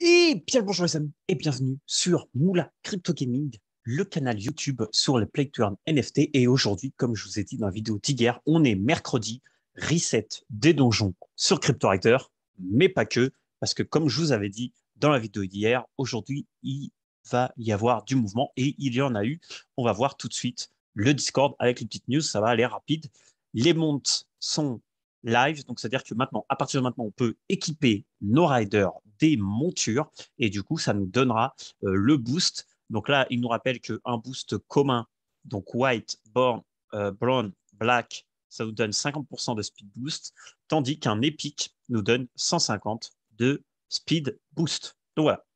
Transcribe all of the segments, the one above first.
Et bien le bonjour les amis et bienvenue sur Moula Crypto Gaming, le canal YouTube sur le Play to Earn NFT. Et aujourd'hui, comme je vous ai dit dans la vidéo d'hier, on est mercredi, reset des donjons sur CryptoRider, mais pas que, parce que comme je vous avais dit dans la vidéo d'hier, aujourd'hui, il va y avoir du mouvement et il y en a eu. On va voir tout de suite le Discord avec les petites news, ça va aller rapide. Les montes sont live. Donc, c'est-à-dire que maintenant, à partir de maintenant, on peut équiper nos riders des montures et du coup, ça nous donnera le boost. Donc là, il nous rappelle qu'un boost commun, donc white, brown, black, ça nous donne 50% de speed boost, tandis qu'un épique nous donne 150 de speed boost. Donc voilà.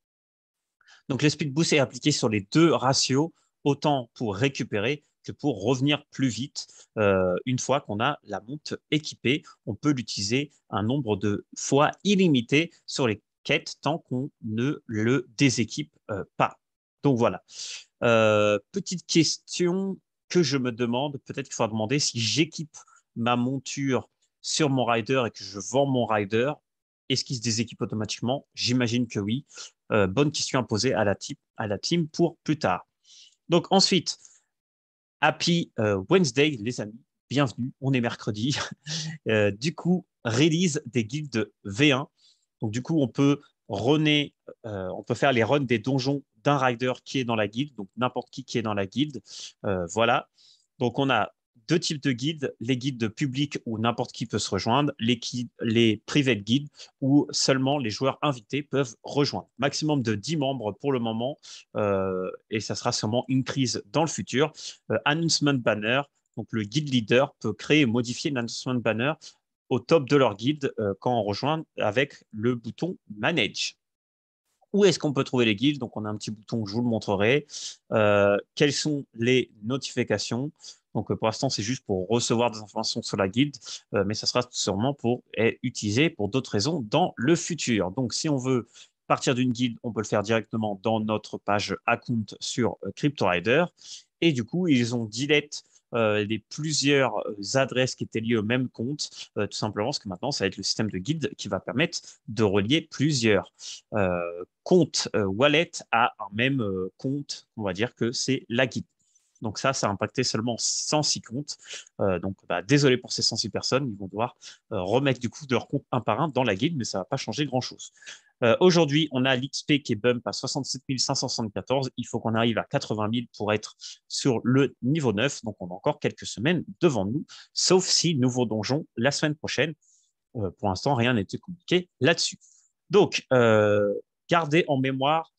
Donc le speed boost est appliqué sur les deux ratios, autant pour récupérer que pour revenir plus vite. Une fois qu'on a la monte équipée, on peut l'utiliser un nombre de fois illimité sur les quêtes tant qu'on ne le déséquipe pas. Donc voilà. Petite question que je me demande, peut-être qu'il faudra demander si j'équipe ma monture sur mon rider et que je vends mon rider, est-ce qu'il se déséquipe automatiquement? J'imagine que oui. Bonne question à poser à la team pour plus tard. Donc ensuite, Happy Wednesday, les amis. Bienvenue, on est mercredi. Du coup, release des guildes V1. Donc du coup, on peut faire les runs des donjons d'un rider qui est dans la guilde, donc n'importe qui est dans la guilde. Voilà. Donc on a deux types de guildes, les guildes publics où n'importe qui peut se rejoindre, les private guildes où seulement les joueurs invités peuvent rejoindre. Maximum de 10 membres pour le moment, et ça sera sûrement une crise dans le futur. Announcement banner, donc le guild leader peut créer et modifier l'announcement banner au top de leur guilde quand on rejoint avec le bouton Manage. Où est-ce qu'on peut trouver les guildes? Donc, on a un petit bouton, je vous le montrerai. Quelles sont les notifications? Donc, pour l'instant, c'est juste pour recevoir des informations sur la guilde, mais ça sera sûrement pour être utilisé pour d'autres raisons dans le futur. Donc, si on veut partir d'une guilde, on peut le faire directement dans notre page account sur CryptoRider. Et du coup, ils ont delete les plusieurs adresses qui étaient liées au même compte, tout simplement parce que maintenant, ça va être le système de guilde qui va permettre de relier plusieurs comptes wallet à un même compte. On va dire que c'est la guilde. Donc ça a impacté seulement 106 comptes. Donc bah, désolé pour ces 106 personnes, ils vont devoir remettre du coup de leur compte un par un dans la guilde, mais ça ne va pas changer grand-chose. Aujourd'hui, on a l'XP qui est bump à 67 574. Il faut qu'on arrive à 80 000 pour être sur le niveau 9. Donc, on a encore quelques semaines devant nous, sauf si nouveau donjon la semaine prochaine. Pour l'instant, rien n'a été communiqué là-dessus. Donc, gardez en mémoire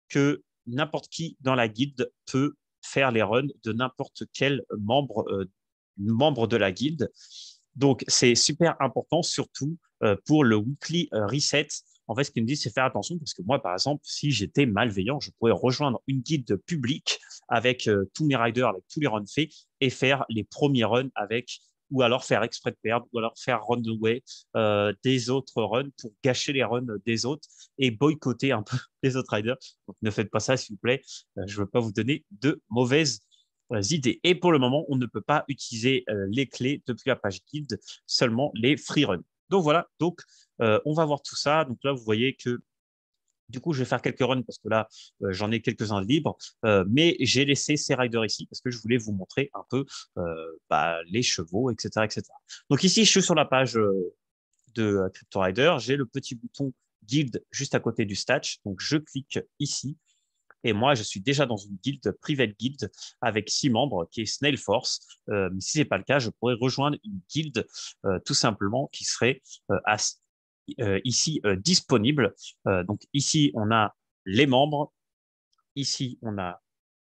que n'importe qui dans la guilde peut faire les runs de n'importe quel membre de la guilde. Donc, c'est super important, surtout pour le weekly reset. En fait, ce qu'ils me disent, c'est faire attention parce que moi, par exemple, si j'étais malveillant, je pourrais rejoindre une guilde publique avec tous mes riders, avec tous les runs faits et faire les premiers runs avec, ou alors faire exprès de perdre, ou alors faire run away des autres runs pour gâcher les runs des autres et boycotter un peu les autres riders. Donc, ne faites pas ça, s'il vous plaît. Je ne veux pas vous donner de mauvaises idées. Et pour le moment, on ne peut pas utiliser les clés depuis la page guild, seulement les free runs. Donc voilà, donc on va voir tout ça. Donc là, vous voyez que du coup, je vais faire quelques runs parce que là, j'en ai quelques-uns libres, mais j'ai laissé ces riders ici parce que je voulais vous montrer un peu bah, les chevaux, etc., etc. Donc ici, je suis sur la page de CryptoRider. J'ai le petit bouton guild juste à côté du statch. Donc, je clique ici. Et moi, je suis déjà dans une guilde, private guild, avec 6 membres, qui est Snail Force. Mais si c'est pas le cas, je pourrais rejoindre une guilde, tout simplement, qui serait ici disponible. Donc ici, on a les membres. Ici, on a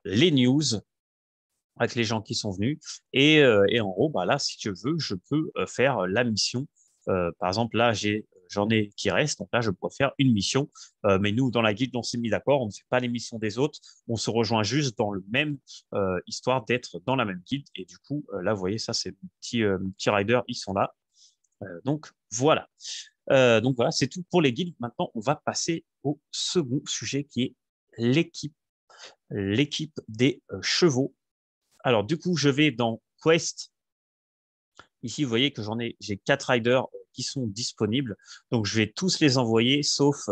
les news avec les gens qui sont venus. Et en gros, bah là, si tu veux, je peux faire la mission. Par exemple, là, j'en ai qui restent. Donc là, je pourrais faire une mission. Mais nous, dans la guilde, on s'est mis d'accord. On ne fait pas les missions des autres. On se rejoint juste dans le même histoire d'être dans la même guilde. Et du coup, là, vous voyez, ça, c'est mes petits riders. Ils sont là. Donc, voilà. Donc, voilà, c'est tout pour les guildes. Maintenant, on va passer au second sujet qui est l'équipe, l'équipe des chevaux. Alors, du coup, je vais dans Quest. Ici, vous voyez que j'ai 4 riders qui sont disponibles. Donc, je vais tous les envoyer, sauf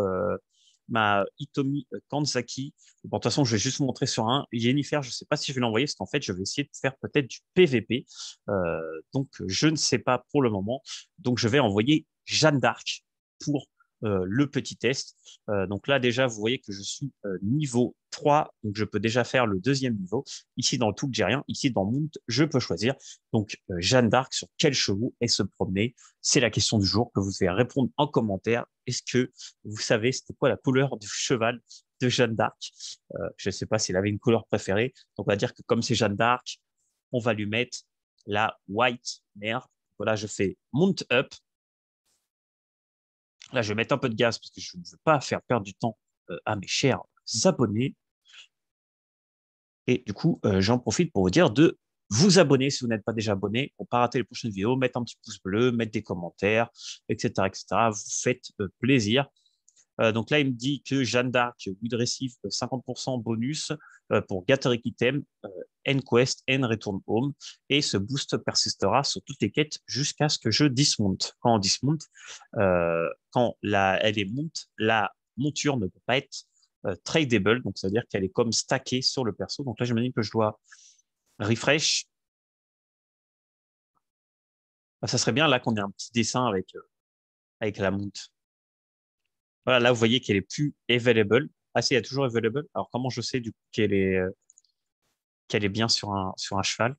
ma Hitomi Kanzaki. Bon, de toute façon, je vais juste vous montrer sur un. Yennefer, je ne sais pas si je vais l'envoyer, parce qu'en fait, je vais essayer de faire peut-être du PVP. Donc, je ne sais pas pour le moment. Donc, je vais envoyer Jeanne d'Arc pour le petit test. Donc là, déjà, vous voyez que je suis niveau 3. Donc, je peux déjà faire le deuxième niveau. Ici, dans le tout, j'ai rien. Ici, dans Mount, je peux choisir. Donc, Jeanne d'Arc, sur quel chevaux est se promener? C'est la question du jour que vous devez répondre en commentaire. Est-ce que vous savez c'était quoi la couleur du cheval de Jeanne d'Arc? Je ne sais pas s'il avait une couleur préférée. Donc, on va dire que comme c'est Jeanne d'Arc, on va lui mettre la white mare. Voilà, je fais Mount Up. Là, je vais mettre un peu de gaz parce que je ne veux pas faire perdre du temps à mes chers abonnés. Et du coup, j'en profite pour vous dire de vous abonner si vous n'êtes pas déjà abonné pour ne pas rater les prochaines vidéos, mettre un petit pouce bleu, mettre des commentaires, etc., etc. Vous faites plaisir. Donc là, il me dit que Jeanne d'Arc will receive 50% bonus pour Gather Item, End Quest, End Return Home. Et ce boost persistera sur toutes les quêtes jusqu'à ce que je dismount. Quand on dismount, elle est mount, la monture ne peut pas être tradable. Donc, ça veut dire qu'elle est comme stackée sur le perso. Donc là, je me dis que je dois refresh. Ça serait bien là qu'on ait un petit dessin avec la mount. Voilà, là, vous voyez qu'elle est plus available. Ah, si, elle est toujours available. Alors, comment je sais du coup qu'elle est bien sur un cheval?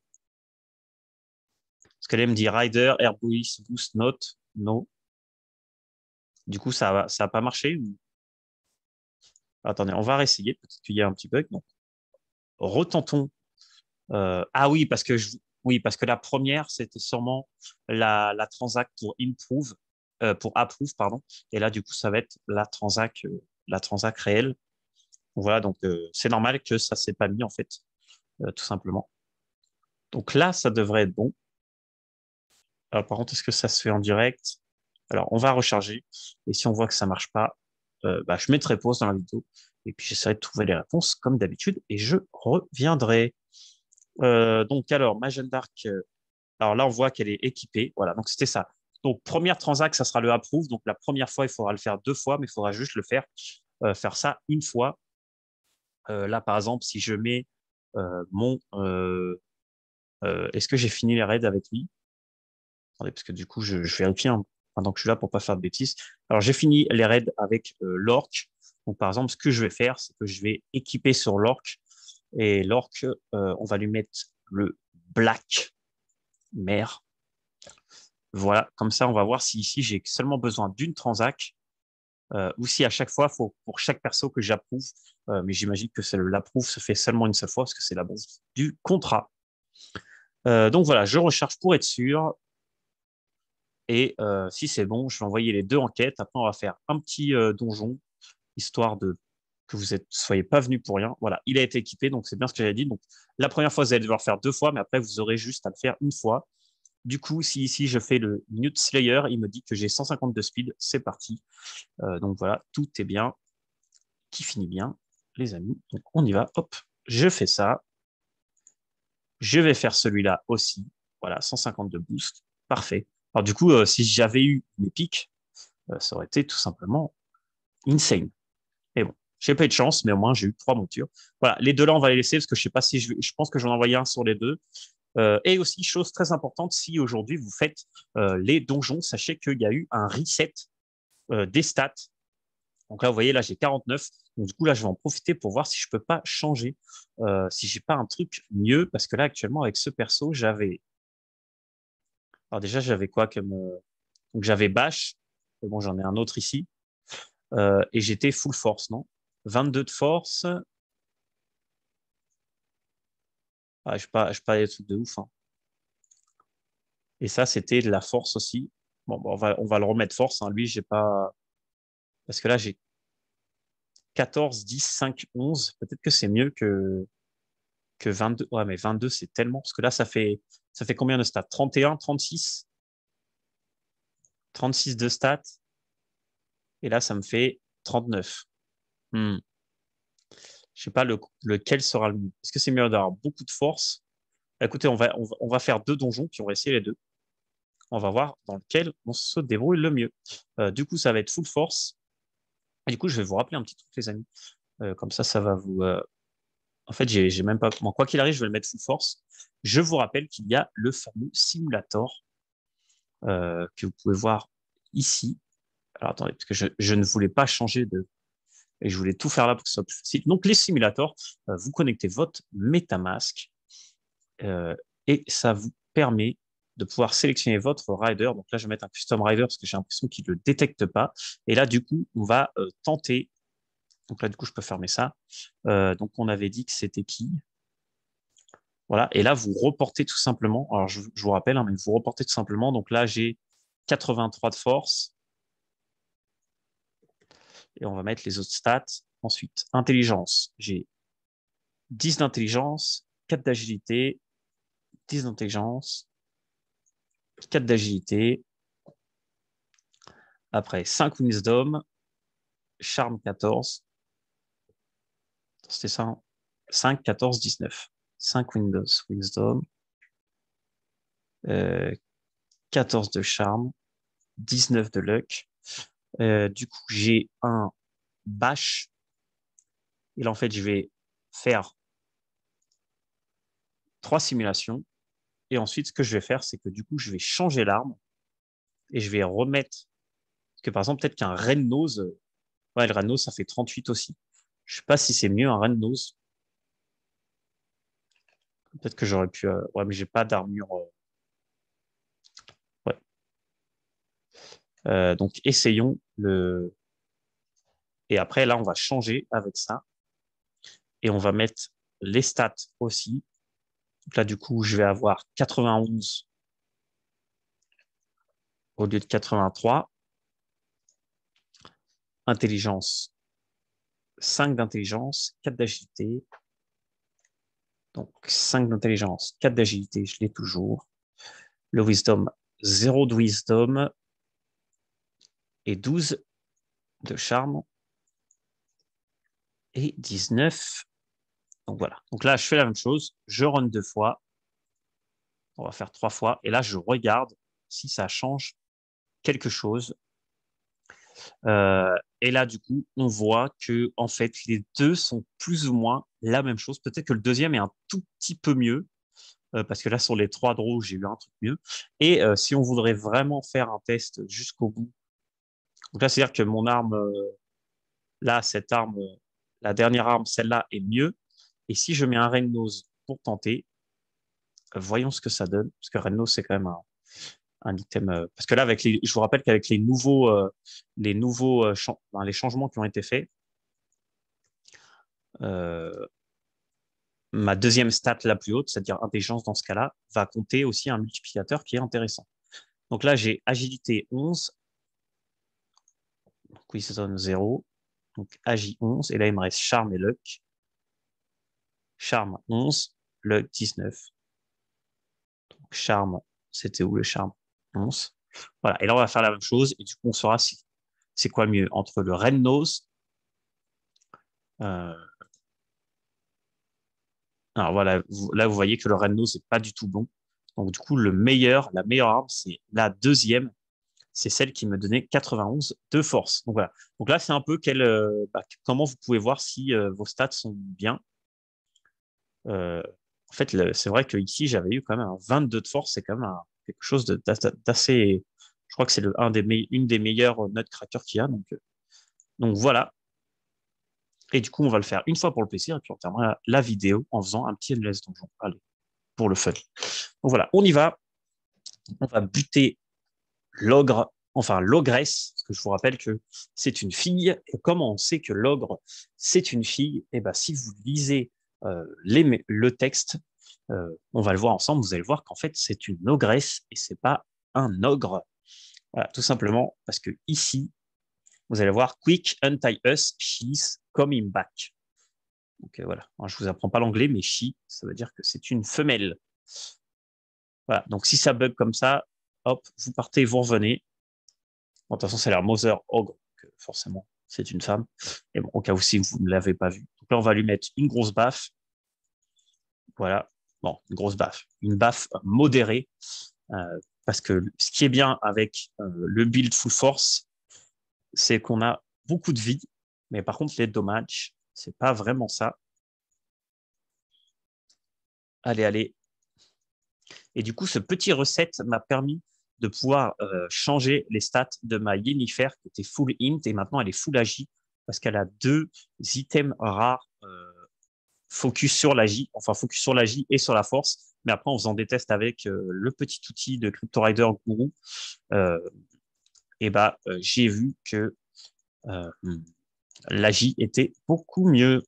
Parce qu'elle me dit Rider, Airbuoys, Boost Note. No. Du coup, ça a pas marché. Attendez, on va réessayer. Peut-être qu'il y a un petit bug. Donc, retentons. Ah oui, oui, parce que la première, c'était sûrement la transac pour improve, pour approve, pardon. Et là, du coup, ça va être la transac réelle. Voilà, donc c'est normal que ça s'est pas mis en fait, tout simplement. Donc là, ça devrait être bon. Alors, par contre, est-ce que ça se fait en direct? Alors, on va recharger. Et si on voit que ça marche pas, bah, je mettrai pause dans la vidéo. Et puis, j'essaierai de trouver les réponses comme d'habitude. Et je reviendrai. Donc, alors, ma Jeanne d'Arc. Alors là, on voit qu'elle est équipée. Voilà, donc c'était ça. Donc, première transac, ça sera le approve. Donc, la première fois, il faudra le faire 2 fois, mais il faudra juste le faire ça une fois. Là, par exemple, si je mets mon... est-ce que j'ai fini les raids avec lui? Attendez, parce que du coup, je vérifie hein, pendant que je suis là pour pas faire de bêtises. Alors, j'ai fini les raids avec l'orc. Donc, par exemple, ce que je vais faire, c'est que je vais équiper sur l'orc. Et l'orc, on va lui mettre le black mare. Voilà, comme ça, on va voir si ici, j'ai seulement besoin d'une transac ou si à chaque fois, faut pour chaque perso que j'approuve. Mais j'imagine que l'approuve se fait seulement une seule fois parce que c'est la base du contrat. Donc voilà, je recharge pour être sûr. Et si c'est bon, je vais envoyer les deux enquêtes. Après, on va faire un petit donjon, histoire de que vous soyez pas venus pour rien. Voilà, il a été équipé, donc c'est bien ce que j'avais dit. Donc la première fois, vous allez devoir faire 2 fois, mais après, vous aurez juste à le faire une fois. Du coup, si ici je fais le Newt Slayer, il me dit que j'ai 152 speed. C'est parti. Donc voilà, tout est bien, qui finit bien, les amis. Donc on y va. Hop, je fais ça. Je vais faire celui-là aussi. Voilà, 152 boost. Parfait. Alors du coup, si j'avais eu mes pics, ça aurait été tout simplement insane. Et bon, j'ai pas eu de chance, mais au moins j'ai eu 3 montures. Voilà, les deux là, on va les laisser parce que je sais pas si je pense que j'en ai envoyé un sur les deux. Et aussi, chose très importante, si aujourd'hui vous faites les donjons, sachez qu'il y a eu un reset des stats. Donc là, vous voyez, là j'ai 49. Donc du coup, là, je vais en profiter pour voir si je peux pas changer, si j'ai pas un truc mieux, parce que là, actuellement, avec ce perso, alors déjà, j'avais quoi comme, donc j'avais Bash, et bon, j'en ai un autre ici. Et j'étais full force, non? 22 de force. Ah, je pas des trucs de ouf, hein. Et ça, c'était de la force aussi. Bon, bah, on va le remettre force, hein. Lui, j'ai pas. Parce que là, j'ai 14, 10, 5, 11. Peut-être que c'est mieux que 22. Ouais, mais 22, c'est tellement. Parce que là, ça fait combien de stats? 31, 36? 36 de stats. Et là, ça me fait 39. Hmm. Je sais pas lequel sera le mieux. Est-ce que c'est mieux d'avoir beaucoup de force? Écoutez, on va faire 2 donjons, puis on va essayer les deux. On va voir dans lequel on se débrouille le mieux. Du coup, ça va être full force. Et du coup, je vais vous rappeler un petit truc, les amis. Comme ça va vous. En fait, j'ai même pas. Bon, quoi qu'il arrive, je vais le mettre full force. Je vous rappelle qu'il y a le fameux simulator que vous pouvez voir ici. Alors attendez, parce que je ne voulais pas changer de. Et je voulais tout faire là pour que ce soit plus facile. Donc, les simulators, vous connectez votre MetaMask euh, et ça vous permet de pouvoir sélectionner votre rider. Donc là, je vais mettre un custom rider parce que j'ai l'impression qu'il ne le détecte pas. Et là, du coup, on va tenter. Donc là, du coup, je peux fermer ça. Donc, on avait dit que c'était qui? Voilà. Et là, vous reportez tout simplement. Alors, je vous rappelle, hein, mais vous reportez tout simplement. Donc là, j'ai 83 de force. Et on va mettre les autres stats. Ensuite, intelligence. J'ai 10 d'intelligence, 4 d'agilité, 10 d'intelligence, 4 d'agilité. Après, 5 wisdom, charme 14. C'était ça, hein. 5, 14, 19. 5 wisdom, euh, 14 de charme, 19 de luck. Du coup, j'ai un bash. Et là, en fait, je vais faire 3 simulations. Et ensuite, ce que je vais faire, c'est que du coup, je vais changer l'arme et je vais remettre. Parce que par exemple, peut-être qu'un Red Nose, ouais, le Red Nose, ça fait 38 aussi. Je sais pas si c'est mieux un Red Nose. Peut-être que j'aurais pu. Ouais, mais j'ai pas d'armure. Ouais. Donc, essayons le. Et après, là, on va changer avec ça. Et on va mettre les stats aussi. Donc là, du coup, je vais avoir 91 au lieu de 83. Intelligence, 5 d'intelligence, 4 d'agilité. Donc 5 d'intelligence, 4 d'agilité, je l'ai toujours. Le wisdom, 0 de wisdom et 12 de charme et 19. Donc voilà. Donc là, je fais la même chose. Je run 2 fois. On va faire 3 fois. Et là, je regarde si ça change quelque chose. Et là, du coup, on voit que en fait, les deux sont plus ou moins la même chose. Peut-être que le deuxième est un tout petit peu mieux, parce que là, sur les 3 draws, j'ai eu un truc mieux. Et si on voudrait vraiment faire un test jusqu'au bout, donc là, c'est-à-dire que mon arme, là, cette arme, la dernière arme, celle-là, est mieux. Et si je mets un Red Nose pour tenter, voyons ce que ça donne. Parce que Red Nose, c'est quand même un item. Parce que là, je vous rappelle qu'avec enfin, les changements qui ont été faits, euh, ma deuxième stat la plus haute, c'est-à-dire intelligence dans ce cas-là, va compter aussi un multiplicateur qui est intéressant. Donc là, j'ai agilité 11, donc wisdom 0, donc agi 11, et là, il me reste charme et luck. Charme 11, luck 19. Donc charme, c'était où le charme? 11. Voilà, et là, on va faire la même chose, et du coup, on saura si c'est quoi mieux entre le Red Nose. Euh, alors voilà, là, vous voyez que le Red Nose n'est pas du tout bon. Donc du coup, la meilleure arme, c'est la deuxième. C'est celle qui me donnait 91 de force. Donc voilà. Donc là, c'est un peu comment vous pouvez voir si vos stats sont bien. Euh, En fait, c'est vrai que ici, j'avais eu quand même un 22 de force. C'est quand même quelque chose d'assez. Je crois que c'est une des meilleures nutcrackers qu'il y a. Donc voilà. Et du coup, on va le faire une fois pour le plaisir. Et puis on terminera la vidéo en faisant un petit endless donjon. Allez, pour le fun. Donc voilà, on y va. On va buter l'ogre, enfin l'ogresse, parce que je vous rappelle que c'est une fille. Et comment on sait que l'ogre, c'est une fille? Eh ben, si vous lisez le texte, on va le voir ensemble, vous allez voir qu'en fait, c'est une ogresse et c'est pas un ogre. Voilà, tout simplement parce que ici, vous allez voir Quick, untie us, she's coming back. Donc voilà, alors, je vous apprends pas l'anglais, mais she, ça veut dire que c'est une femelle. Voilà, donc si ça bug comme ça, hop, vous partez, vous revenez. Bon, de toute façon, c'est la Mother Ogre, donc forcément, c'est une femme. Et bon, au cas où si vous ne l'avez pas vu. Donc là, on va lui mettre une grosse baffe. Voilà. Bon, une grosse baffe. Une baffe modérée. Euh, Parce que ce qui est bien avec le build full force, c'est qu'on a beaucoup de vie. Mais par contre, les dommages, c'est pas vraiment ça. Allez, allez. Et du coup, ce petit recette m'a permis de pouvoir changer les stats de ma Yennefer qui était full int et maintenant elle est full agi parce qu'elle a 2 items rares focus sur l'agi, enfin focus sur l'agi et sur la force. Mais après, en faisant des tests avec le petit outil de Crypto Rider Guru, euh, et bah, j'ai vu que euh, l'agi était beaucoup mieux.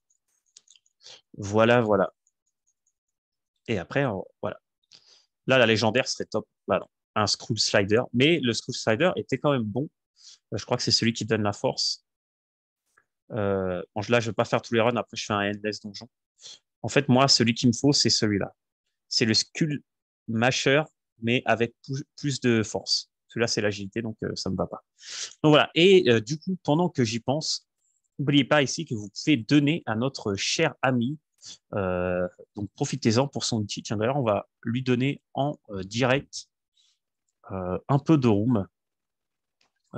Voilà, voilà. Et après, voilà. Là, la légendaire serait top. Bah, non, un Scroll Slider. Mais le Scroll Slider était quand même bon. Je crois que c'est celui qui donne la force. Bon, là, je ne vais pas faire tous les runs. Après, je fais un endless donjon. En fait, moi, celui qu'il me faut, c'est celui-là. C'est le Skull Masher, mais avec plus de force. Celui-là, c'est l'agilité, donc ça ne me va pas. Donc voilà. Et du coup, pendant que j'y pense, n'oubliez pas ici que vous pouvez donner à notre cher ami. Donc profitez-en pour son outil. Tiens, d'ailleurs, on va lui donner en direct un peu de room.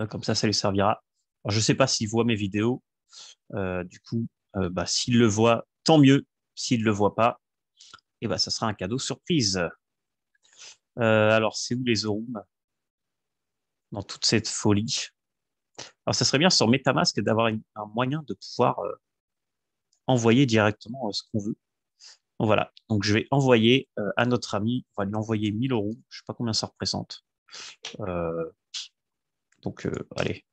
Comme ça lui servira. Alors, je ne sais pas s'il voit mes vidéos. Du coup, bah, s'il le voit, tant mieux. S'il ne le voit pas, et bah, ça sera un cadeau surprise. Alors, c'est où les rooms dans toute cette folie? Alors, ça serait bien sur MetaMask d'avoir un moyen de pouvoir envoyer directement ce qu'on veut. Donc, voilà. Donc, je vais envoyer à notre ami, on va lui envoyer 1 000 €. Je sais pas combien ça représente. Euh, donc, allez,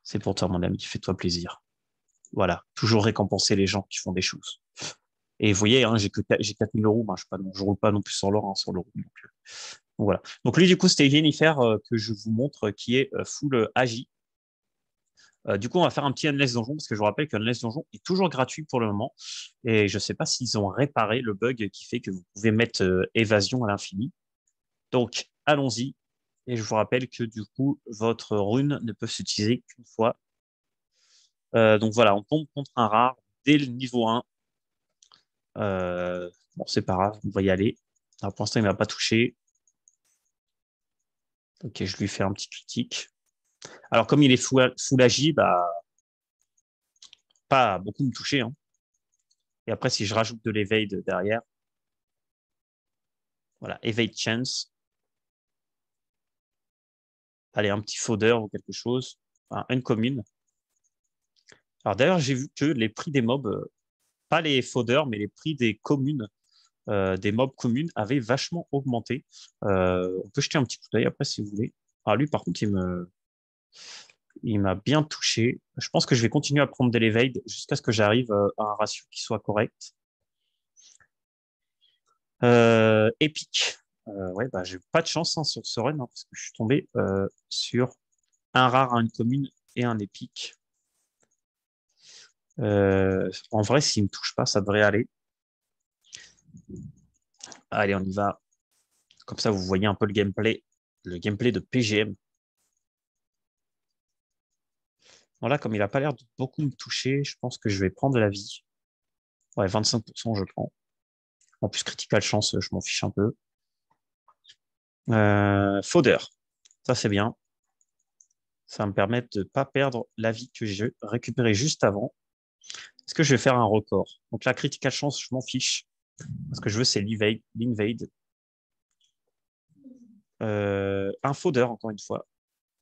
c'est pour toi, mon ami. Fais-toi plaisir. Voilà. Toujours récompenser les gens qui font des choses. Et vous voyez, hein, j'ai 4 000 €. Hein, je roule pas non plus sur l'or, hein, sur l'euro. Donc, voilà. Donc, lui, du coup, c'était Jennifer que je vous montre qui est full agi. Du coup, on va faire un petit Endless Donjon parce que je vous rappelle que Endless Donjon est toujours gratuit pour le moment. Et je ne sais pas s'ils ont réparé le bug qui fait que vous pouvez mettre évasion à l'infini. Donc, allons-y. Et je vous rappelle que du coup, votre rune ne peut s'utiliser qu'une fois. Donc voilà, on tombe contre un rare dès le niveau 1. Bon, c'est pas grave, on va y aller. Alors, pour l'instant, il ne m'a pas touché. Ok, je lui fais un petit critique. Alors, comme il est full agi, bah, pas beaucoup me toucher. Hein. Et après, si je rajoute de l'evade derrière, voilà, evade chance. Allez, un petit fodder ou quelque chose. Enfin, une commune. Alors d'ailleurs, j'ai vu que les prix des mobs, pas les fodders, mais les prix des communes, des mobs communes avaient vachement augmenté. On peut jeter un petit coup d'œil après si vous voulez. Ah, lui, par contre, il m'a bien touché. Je pense que je vais continuer à prendre de l'evade jusqu'à ce que j'arrive à un ratio qui soit correct. Épique. Ouais, bah, j'ai pas de chance hein, sur ce run hein, parce que je suis tombé sur un rare, une commune et un épique. En vrai, s'il me touche pas, ça devrait aller. Allez, on y va. Comme ça, vous voyez un peu le gameplay de PGM. Voilà, comme il n'a pas l'air de beaucoup me toucher, je pense que je vais prendre la vie. Ouais, 25%, je prends. En plus, critical chance, je m'en fiche un peu. Fodder, ça c'est bien. Ça va me permet de ne pas perdre la vie que j'ai récupérée juste avant. Est-ce que je vais faire un record? Donc la critical chance, je m'en fiche. Ce que je veux, c'est l'invade. Un fodder, encore une fois.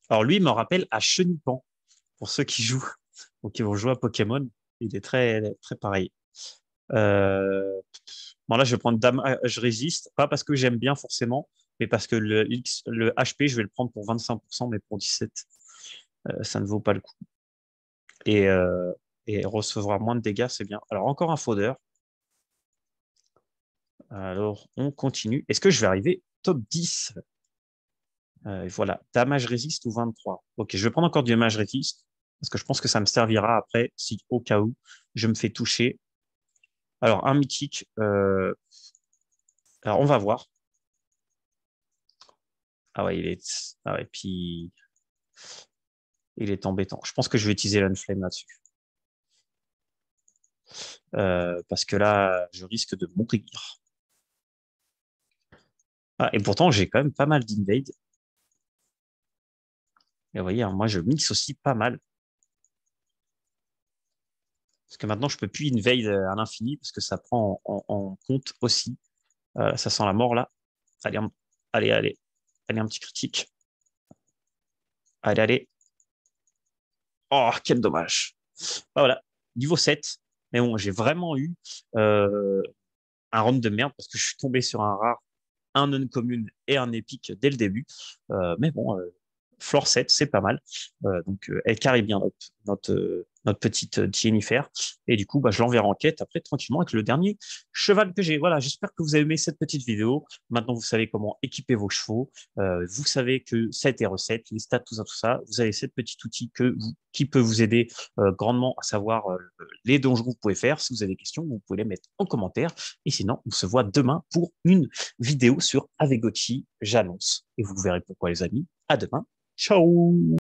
Alors lui, il me rappelle à Chenipan, pour ceux qui jouent, ou qui vont jouer à Pokémon. Il est très, très pareil. Bon, là, je vais prendre Dame, je résiste, pas parce que j'aime bien forcément, mais parce que le HP, je vais le prendre pour 25%, mais pour 17, ça ne vaut pas le coup. Et, euh, et recevoir moins de dégâts, c'est bien. Alors, encore un fodder. Alors, on continue. Est-ce que je vais arriver top 10? Voilà, damage résiste ou 23. Ok, je vais prendre encore du damage résiste, parce que je pense que ça me servira après, si au cas où je me fais toucher. Alors, un mythique. Alors, on va voir. Ah ouais, ah ouais, puis il est embêtant. Je pense que je vais utiliser l'Unflame là-dessus. Parce que là, je risque de mourir. Ah, et pourtant, j'ai quand même pas mal d'invade. Et vous voyez, hein, moi, je mixe aussi pas mal. Parce que maintenant, je peux plus invade à l'infini parce que ça prend en compte aussi. Ça sent la mort là. Allez, allez, allez, allez, un petit critique. Allez, allez. Oh, quel dommage. Ah, voilà, niveau 7. Mais bon, j'ai vraiment eu euh, un round de merde parce que je suis tombé sur un rare, un non-commune et un épique dès le début. Mais bon, floor 7, c'est pas mal. Donc, elle carry bien notre petite Jennifer. Et du coup, bah, je l'enverrai en quête après tranquillement avec le dernier cheval que j'ai. Voilà, j'espère que vous avez aimé cette petite vidéo. Maintenant, vous savez comment équiper vos chevaux. Vous savez que cette est recette, les stats, tout ça, tout ça. Vous avez cette petite outil qui peut vous aider grandement à savoir les donjons que vous pouvez faire. Si vous avez des questions, vous pouvez les mettre en commentaire. Et sinon, on se voit demain pour une vidéo sur Avegochi, j'annonce. Et vous verrez pourquoi, les amis. À demain. Ciao!